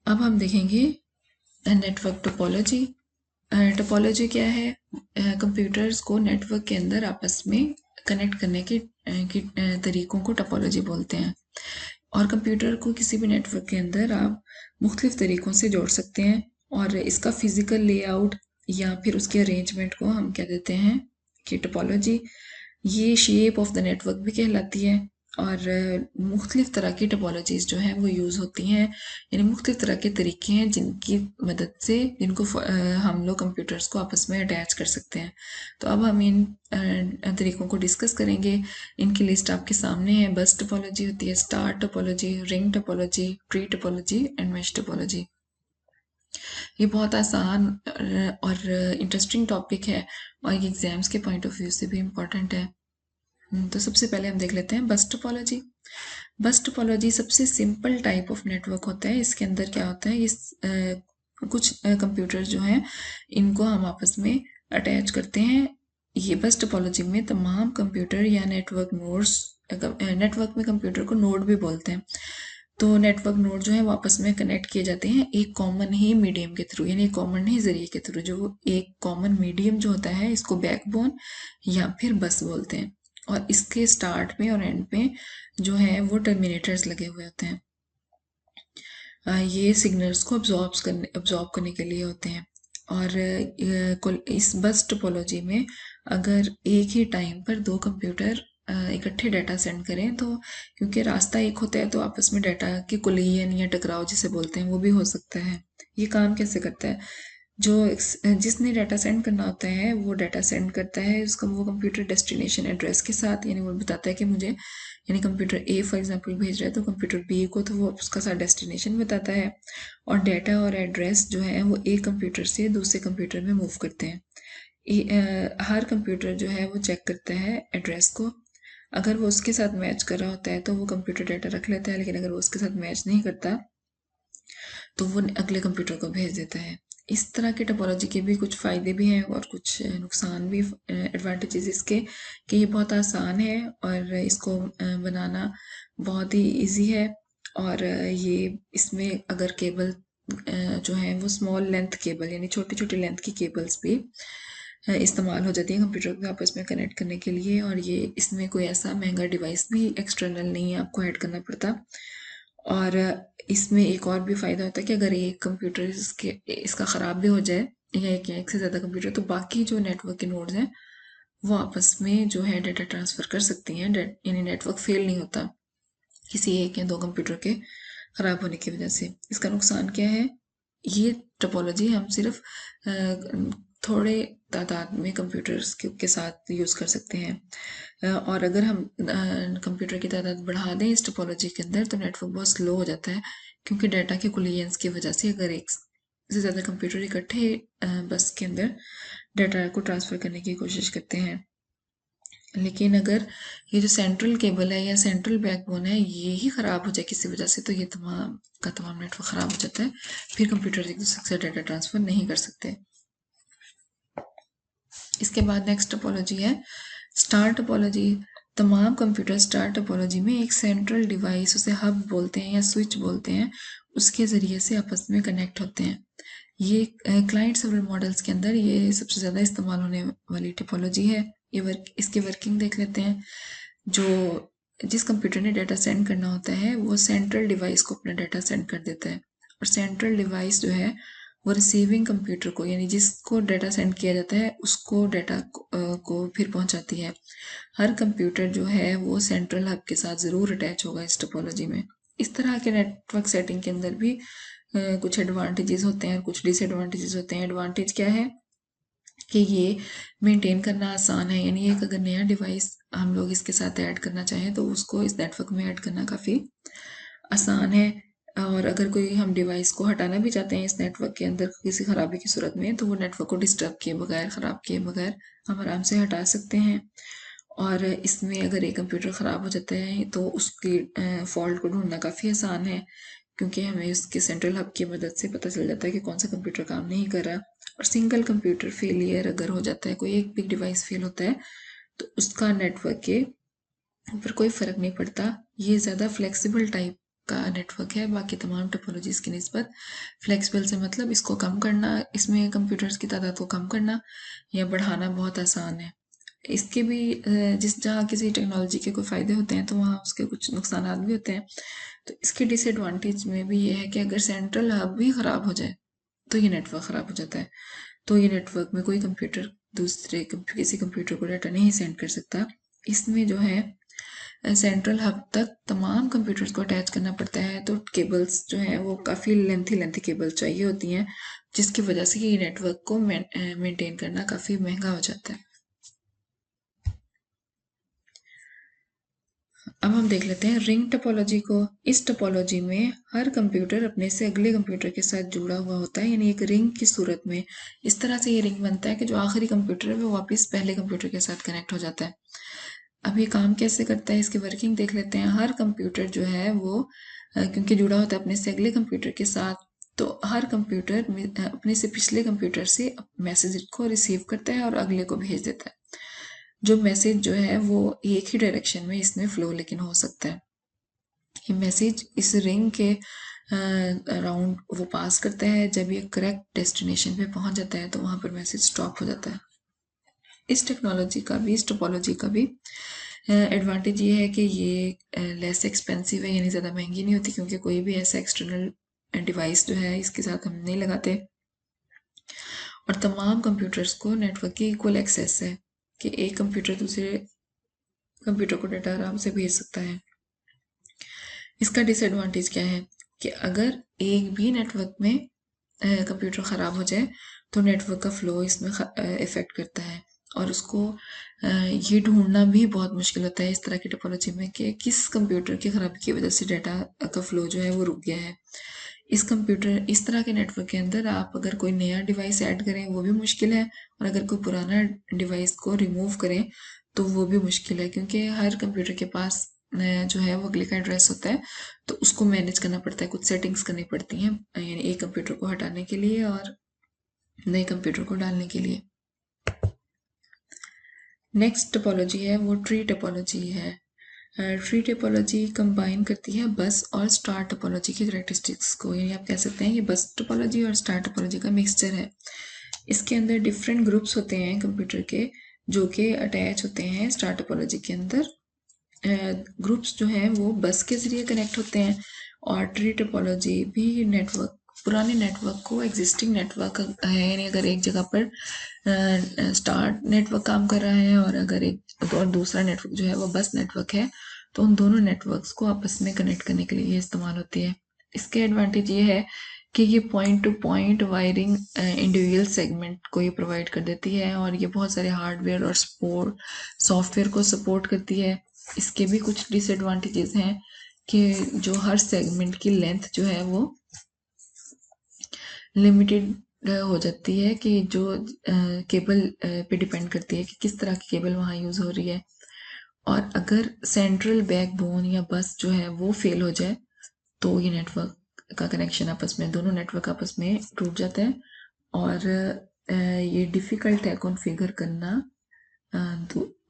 अब हम देखेंगे नेटवर्क टोपोलॉजी। टोपोलॉजी क्या है? कंप्यूटर्स को नेटवर्क के अंदर आपस में कनेक्ट करने के तरीकों को टोपोलॉजी बोलते हैं। और कंप्यूटर को किसी भी नेटवर्क के अंदर आप मुख्तलिफ तरीकों से जोड़ सकते हैं, और इसका फिजिकल लेआउट या फिर उसके अरेंजमेंट को हम कह देते हैं कि टोपोलॉजी। ये शेप ऑफ द नेटवर्क भी कहलाती है। और मुख्तलिफ तरह की टोपोलॉजीज़ जो हैं वो यूज़ होती हैं, यानी मुख्तलिफ तरह के तरीके हैं जिनकी मदद से हम लोग कंप्यूटर्स को आपस में अटैच कर सकते हैं। तो अब हम इन तरीकों को डिस्कस करेंगे। इनकी लिस्ट आपके सामने है। बस टोपोलॉजी होती है, star topology, ring topology, tree topology and mesh topology. ये बहुत आसान और इंटरेस्टिंग टॉपिक है, और ये एग्जाम्स के पॉइंट ऑफ व्यू से भी इम्पोर्टेंट है। तो सबसे पहले हम देख लेते हैं बस टोपोलॉजी। बस टोपोलॉजी सबसे सिंपल टाइप ऑफ नेटवर्क होता है। इसके अंदर क्या होता है, कुछ कंप्यूटर जो हैं इनको हम आपस में अटैच करते हैं। ये बस टोपोलॉजी में तमाम कंप्यूटर या नेटवर्क नोड्स, नेटवर्क में कंप्यूटर को नोड भी बोलते हैं, तो नेटवर्क नोड जो है वो आपस में कनेक्ट किए जाते हैं एक कॉमन ही मीडियम के थ्रू, यानी कॉमन ही जरिए के थ्रू। जो एक कॉमन मीडियम जो होता है इसको बैकबोन या फिर बस बोलते हैं। और इसके स्टार्ट में और एंड में जो है वो टर्मिनेटर्स लगे हुए होते हैं। ये सिग्नल्स को अब्जॉर्ब करने के लिए होते हैं। और इस बस टोपोलॉजी में अगर एक ही टाइम पर दो कंप्यूटर इकट्ठे डाटा सेंड करें, तो क्योंकि रास्ता एक होता है तो आपस में डाटा की कोलिजन या टकराव जिसे बोलते हैं वो भी हो सकता है। ये काम कैसे करता है? जिसने डाटा सेंड करना होता है वो डाटा सेंड करता है उसका वो कंप्यूटर डेस्टिनेशन एड्रेस के साथ, यानी वो बताता है कि मुझे, यानी कंप्यूटर ए फॉर एग्जांपल भेज रहा है तो कंप्यूटर बी को तो वो उसका साथ डेस्टिनेशन बताता है। और डाटा और एड्रेस जो है वो एक कंप्यूटर से दूसरे कंप्यूटर में मूव करते हैं। हर कंप्यूटर जो है वो चेक करता है एड्रेस को। अगर वो उसके साथ मैच कर रहा होता है तो वो कंप्यूटर डाटा रख लेता है, लेकिन अगर वो उसके साथ मैच नहीं करता तो वो अगले कंप्यूटर को भेज देता है। इस तरह के टोपोलॉजी के भी कुछ फ़ायदे भी हैं और कुछ नुकसान भी। एडवांटेजेस इसके कि ये बहुत आसान है और इसको बनाना बहुत ही इजी है। और ये इसमें अगर केबल जो है वो स्मॉल लेंथ केबल, यानी छोटी छोटी लेंथ की केबल्स भी इस्तेमाल हो जाती है कंप्यूटर को आपस में कनेक्ट करने के लिए। और ये इसमें कोई ऐसा महंगा डिवाइस भी एक्सटर्नल नहीं है आपको ऐड करना पड़ता। और इसमें एक और भी फ़ायदा होता है कि अगर एक कंप्यूटर इसका ख़राब भी हो जाए या एक से ज़्यादा कंप्यूटर, तो बाकी जो नेटवर्क के नोड्स हैं वो आपस में जो है डाटा ट्रांसफ़र कर सकती हैं, यानी नेटवर्क फेल नहीं होता किसी एक या दो कंप्यूटर के ख़राब होने की वजह से। इसका नुकसान क्या है? ये टोपोलॉजी हम सिर्फ थोड़े तादाद में कंप्यूटर्स के साथ यूज़ कर सकते हैं। और अगर हम कंप्यूटर की तादाद बढ़ा दें इस टोपोलॉजी के अंदर तो नेटवर्क बहुत स्लो हो जाता है, क्योंकि डाटा के कोलिजन्स की वजह से अगर एक से ज़्यादा कंप्यूटर इकट्ठे बस के अंदर डाटा को ट्रांसफ़र करने की कोशिश करते हैं। लेकिन अगर ये जो सेंट्रल केबल है या सेंट्रल बैकबोन है ये ही ख़राब हो जाए किसी वजह से, तो ये तमाम नेटवर्क ख़राब हो जाता है। फिर कंप्यूटर एक दूसरे से डाटा ट्रांसफ़र नहीं कर सकते। इसके बाद नेक्स्ट टोपोलॉजी है स्टार टोपोलॉजी। तमाम कंप्यूटर स्टार टोपोलॉजी में एक सेंट्रल डिवाइस, उसे हब बोलते हैं या स्विच बोलते हैं, उसके ज़रिए से आपस में कनेक्ट होते हैं। ये क्लाइंट सर्वर मॉडल्स के अंदर ये सबसे ज़्यादा इस्तेमाल होने वाली टोपोलॉजी है। इसकी वर्किंग देख लेते हैं। जिस कंप्यूटर ने डाटा सेंड करना होता है वो सेंट्रल डिवाइस को अपना डाटा सेंड कर देता है, और सेंट्रल डिवाइस जो है वो रिसीविंग कंप्यूटर को, यानी जिसको डाटा सेंड किया जाता है उसको डाटा को फिर पहुंचाती है। हर कंप्यूटर जो है वो सेंट्रल हब के साथ ज़रूर अटैच होगा इस टोपोलॉजी में। इस तरह के नेटवर्क सेटिंग के अंदर भी कुछ एडवांटेजेस होते हैं और कुछ डिसएडवांटेजेस होते हैं। एडवांटेज क्या है कि ये मेंटेन करना आसान है, यानी एक अगर नया डिवाइस हम लोग इसके साथ ऐड करना चाहें तो उसको इस नेटवर्क में ऐड करना काफ़ी आसान है। और अगर कोई हम डिवाइस को हटाना भी चाहते हैं इस नेटवर्क के अंदर किसी खराबी की सूरत में, तो वो नेटवर्क को डिस्टर्ब किए बगैर, ख़राब किए बगैर हम आराम से हटा सकते हैं। और इसमें अगर एक कंप्यूटर ख़राब हो जाता है तो उसकी फॉल्ट को ढूंढना काफ़ी आसान है, क्योंकि हमें उसके सेंट्रल हब की मदद से पता चल जाता है कि कौन सा कंप्यूटर काम नहीं कर रहा। और सिंगल कंप्यूटर फेलियर अगर हो जाता है, कोई एक भी डिवाइस फेल होता है, तो उसका नेटवर्क के ऊपर कोई फ़र्क नहीं पड़ता। ये ज़्यादा फ्लेक्सिबल टाइप का नेटवर्क है बाकी तमाम टोपोलॉजीज़ की निस्बत। फ्लेक्सिबल से मतलब इसको कम करना, इसमें कंप्यूटर्स की तादाद को कम करना या बढ़ाना बहुत आसान है। इसके भी जिस जहाँ किसी टेक्नोलॉजी के कोई फ़ायदे होते हैं तो वहाँ उसके कुछ नुकसानात भी होते हैं। तो इसके डिसएडवांटेज में भी ये है कि अगर सेंट्रल हब भी ख़राब हो जाए तो ये नेटवर्क ख़राब हो जाता है। तो ये नेटवर्क में कोई कंप्यूटर दूसरे किसी कंप्यूटर को डाटा नहीं सेंड कर सकता। इसमें जो है सेंट्रल हब तक तमाम कंप्यूटर्स को अटैच करना पड़ता है, तो केबल्स जो हैं वो काफ़ी लेंथी केबल चाहिए होती हैं, जिसकी वजह से ये नेटवर्क को मेंटेन करना काफ़ी महंगा हो जाता है। अब हम देख लेते हैं रिंग टोपोलॉजी को। इस टोपोलॉजी में हर कंप्यूटर अपने से अगले कंप्यूटर के साथ जुड़ा हुआ होता है, यानी एक रिंग की सूरत में। इस तरह से ये रिंग बनता है कि जो आखिरी कंप्यूटर है वो वापस पहले कंप्यूटर के साथ कनेक्ट हो जाता है। अब ये काम कैसे करता है, इसकी वर्किंग देख लेते हैं। हर कंप्यूटर जो है वो क्योंकि जुड़ा होता है अपने से अगले कंप्यूटर के साथ, तो हर कंप्यूटर अपने से पिछले कंप्यूटर से मैसेज को रिसीव करता है और अगले को भेज देता है। जो मैसेज जो है वो एक ही डायरेक्शन में इसमें फ्लो लेकिन हो सकता है। ये मैसेज इस रिंग के अराउंड वो पास करता है। जब ये करेक्ट डेस्टिनेशन पे पहुंच जाता है तो वहां पर मैसेज स्टॉप हो जाता है। इस टेक्नोलॉजी का भी, इस टोपोलॉजी का भी एडवांटेज ये है कि ये लेस एक्सपेंसिव है, यानी ज़्यादा महंगी नहीं होती, क्योंकि कोई भी ऐसा एक्सटर्नल डिवाइस जो है इसके साथ हम नहीं लगाते। और तमाम कंप्यूटर्स को नेटवर्क की इक्वल एक्सेस है कि एक कंप्यूटर दूसरे कंप्यूटर को डाटा आराम से भेज सकता है। इसका डिसएडवांटेज क्या है कि अगर एक भी नेटवर्क में कंप्यूटर ख़राब हो जाए तो नेटवर्क का फ्लो इसमें इफ़ेक्ट करता है, और उसको ये ढूंढना भी बहुत मुश्किल होता है इस तरह की टोपोलॉजी में कि किस कंप्यूटर की ख़राबी की वजह से डाटा का फ्लो जो है वो रुक गया है। इस तरह के नेटवर्क के अंदर आप अगर कोई नया डिवाइस ऐड करें वो भी मुश्किल है, और अगर कोई पुराना डिवाइस को रिमूव करें तो वो भी मुश्किल है, क्योंकि हर कंप्यूटर के पास जो है वो अगले का एड्रेस होता है, तो उसको मैनेज करना पड़ता है, कुछ सेटिंग्स करनी पड़ती हैं, यानी एक कंप्यूटर को हटाने के लिए और नए कंप्यूटर को डालने के लिए। नेक्स्ट टोपोलॉजी है वो ट्री टोपोलॉजी है। ट्री टोपोलॉजी कंबाइन करती है बस और स्टार टोपोलॉजी की कैरेक्टरिस्टिक्स को, यानी आप कह सकते हैं ये बस टोपोलॉजी और स्टार टोपोलॉजी का मिक्सचर है। इसके अंदर डिफरेंट ग्रुप्स होते हैं कंप्यूटर के जो कि अटैच होते हैं स्टार टोपोलॉजी के अंदर। ग्रुप्स जो हैं वो बस के ज़रिए कनेक्ट होते हैं, और ट्री टोपोलॉजी भी नेटवर्क, पुराने नेटवर्क को एग्जिस्टिंग नेटवर्क है, यानी अगर एक जगह पर स्टार नेटवर्क काम कर रहा है और अगर एक और दूसरा नेटवर्क जो है वो बस नेटवर्क है, तो उन दोनों नेटवर्क्स को आपस में कनेक्ट करने के लिए ये इस्तेमाल होती है। इसके एडवांटेज ये है कि ये point two point wiring individual segment को ये प्रोवाइड कर देती है, और ये बहुत सारे हार्डवेयर और सॉफ्टवेयर को सपोर्ट करती है। इसके भी कुछ डिसएडवांटेजेस हैं कि जो हर सेगमेंट की लेंथ जो है वो लिमिटेड हो जाती है, कि जो केबल पे डिपेंड करती है कि किस तरह की केबल वहाँ यूज़ हो रही है। और अगर सेंट्रल बैकबोन या बस जो है वो फेल हो जाए तो ये नेटवर्क का कनेक्शन आपस में, दोनों नेटवर्क आपस में टूट जाता है, और ये डिफ़िकल्ट है कॉन्फ़िगर करना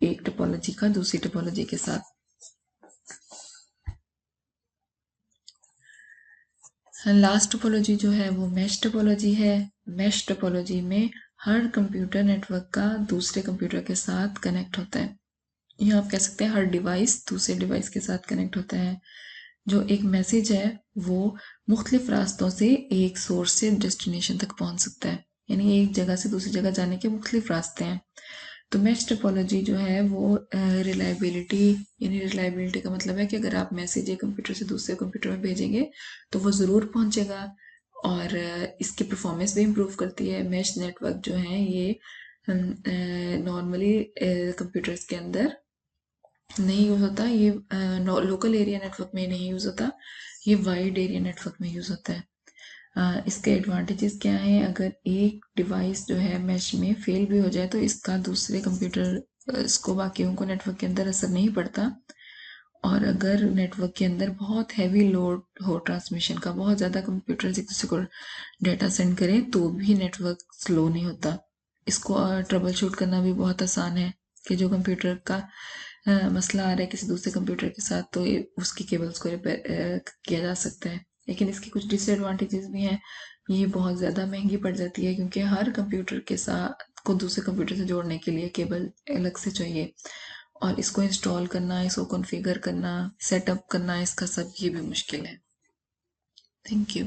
एक टोपोलॉजी का दूसरी टोपोलॉजी के साथ। लास्ट टोपोलॉजी जो है वो मैश टोपोलॉजी है। मैश टोपोलॉजी में हर कंप्यूटर नेटवर्क का दूसरे कंप्यूटर के साथ कनेक्ट होता है, या आप कह सकते हैं हर डिवाइस दूसरे डिवाइस के साथ कनेक्ट होता है। जो एक मैसेज है वो मुख्तलिफ रास्तों से एक सोर्स से डेस्टिनेशन तक पहुंच सकता है, यानी एक जगह से दूसरी जगह जाने के मुख्तलिफ रास्ते हैं। तो मैश टोपोलॉजी जो है वो रिलायबिलिटी, यानी रिलायबिलिटी का मतलब है कि अगर आप मैसेज एक कंप्यूटर से दूसरे कंप्यूटर में भेजेंगे तो वो ज़रूर पहुंचेगा, और इसकी परफॉर्मेंस भी इम्प्रूव करती है। मैश नेटवर्क जो है ये नॉर्मली कंप्यूटर्स के अंदर नहीं यूज़ होता, ये लोकल एरिया नेटवर्क में नहीं यूज़ होता, ये वाइड एरिया नेटवर्क में यूज़ होता है। इसके एडवांटेजेस क्या हैं, अगर एक डिवाइस जो है मैश में फेल भी हो जाए तो इसका दूसरे कंप्यूटर इसको बाकियों को नेटवर्क के अंदर असर नहीं पड़ता, और अगर नेटवर्क के अंदर बहुत हैवी लोड हो ट्रांसमिशन का, बहुत ज़्यादा कंप्यूटर एक दूसरे को डाटा सेंड करें तो भी नेटवर्क स्लो नहीं होता। इसको ट्रबल शूट करना भी बहुत आसान है कि जो कंप्यूटर का मसला आ रहा है किसी दूसरे कंप्यूटर के साथ, तो उसकी केबल्स को रिपेयर किया जा सकता है। लेकिन इसकी कुछ डिसएडवांटेजेस भी हैं। ये बहुत ज़्यादा महंगी पड़ जाती है, क्योंकि हर कंप्यूटर के साथ को दूसरे कंप्यूटर से जोड़ने के लिए केबल अलग से चाहिए, और इसको इंस्टॉल करना, इसको कॉन्फ़िगर करना, सेटअप करना, इसका सब ये भी मुश्किल है। Thank you.